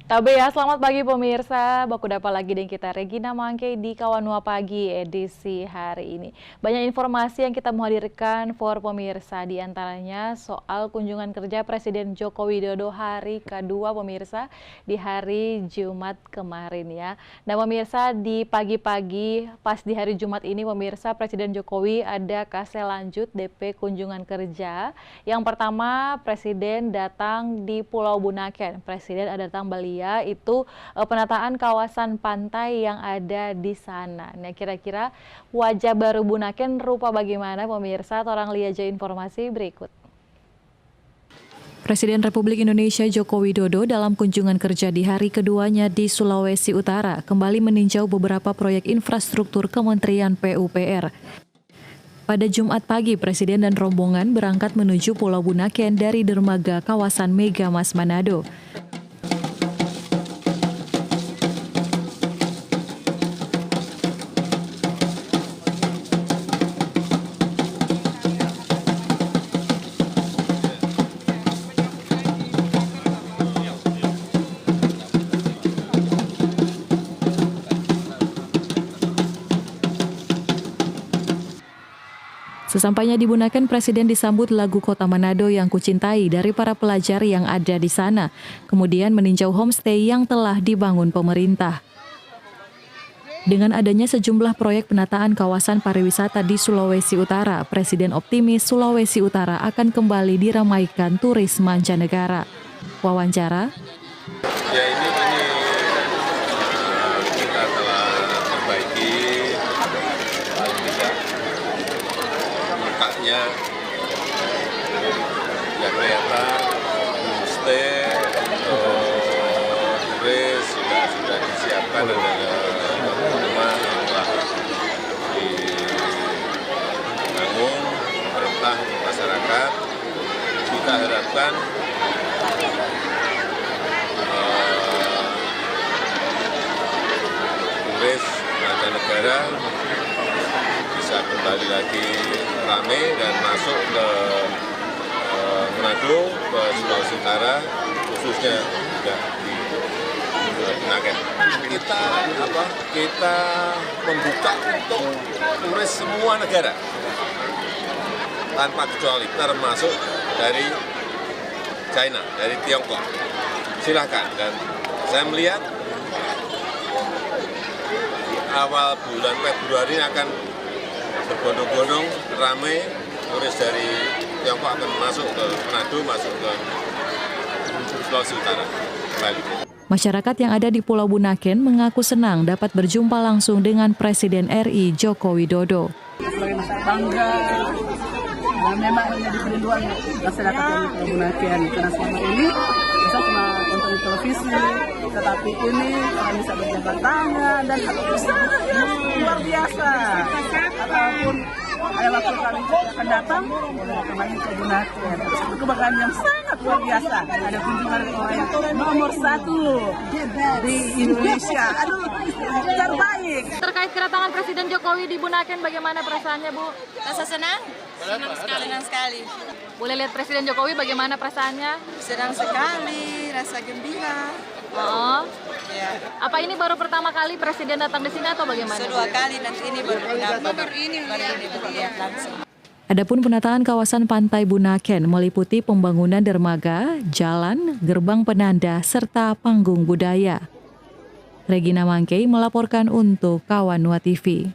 Tabe ya, selamat pagi pemirsa. Baku dapat lagi dengan kita Regina Mangke di Kawanua Pagi edisi hari ini. Banyak informasi yang kita mau hadirkan for pemirsa, di antaranya soal kunjungan kerja Presiden Joko Widodo hari kedua pemirsa di hari Jumat kemarin ya. Nah pemirsa, di pagi-pagi pas di hari Jumat ini pemirsa, Presiden Jokowi ada kasih lanjut DP kunjungan kerja. Yang pertama, Presiden datang di Pulau Bunaken. Presiden ada datang Bali itu penataan kawasan pantai yang ada di sana. Nah, kira-kira wajah baru Bunaken rupa bagaimana pemirsa? Orang lihat aja informasi berikut. Presiden Republik Indonesia Joko Widodo dalam kunjungan kerja di hari keduanya di Sulawesi Utara kembali meninjau beberapa proyek infrastruktur Kementerian PUPR. Pada Jumat pagi, Presiden dan rombongan berangkat menuju Pulau Bunaken dari dermaga kawasan Mega Mas Manado. Sesampainya di Bunaken, Presiden disambut lagu Kota Manado yang kucintai dari para pelajar yang ada di sana. Kemudian meninjau homestay yang telah dibangun pemerintah. Dengan adanya sejumlah proyek penataan kawasan pariwisata di Sulawesi Utara, Presiden optimis Sulawesi Utara akan kembali diramaikan turis mancanegara. Wawancara. Ya ini kita telah perbaiki paling tidak mekaknya ya kelihatan homestay turis sudah disiapkan, ada rumah yang telah dibangun pemerintah masyarakat. Kita harapkan turis mancanegara bisa kembali lagi ramai dan masuk ke Manado, ke Sulawesi Utara, khususnya juga di Bunaken. Kita membuka untuk turis semua negara tanpa kecuali, termasuk dari China, dari Tiongkok. Silakan, dan saya melihat di awal bulan Februari akan berbondong-bondong ramai turis dari Tiongkok akan masuk ke Manado, masuk ke Sulawesi Utara kembali. Masyarakat yang ada di Pulau Bunaken mengaku senang dapat berjumpa langsung dengan Presiden RI Joko Widodo. Bangga dan memang menjadi kerinduan masyarakat dari Pulau Bunaken, karena selama ini bisa cuma tonton di televisi, tetapi ini bisa berjabat tangan dan luar biasa. Ataupun ada waktu kami akan datang kembali ke Bunaken, itu kebanggaan yang sangat luar biasa. Ada kunjungan nomor 1 di Indonesia. Aduh, terbaik. Terkait kedatangan Presiden Jokowi di Bunaken, bagaimana perasaannya, Bu? Rasa senang? Senang sekali. Boleh lihat Presiden Jokowi bagaimana perasaannya? Senang sekali, rasa gembira. Oh, Ya, apa ini baru pertama kali Presiden datang di sini atau bagaimana? kedua kali nanti ini baru ini langsung. Adapun penataan kawasan pantai Bunaken meliputi pembangunan dermaga, jalan, gerbang penanda, serta panggung budaya. Regina Mangke melaporkan untuk Kawanua TV.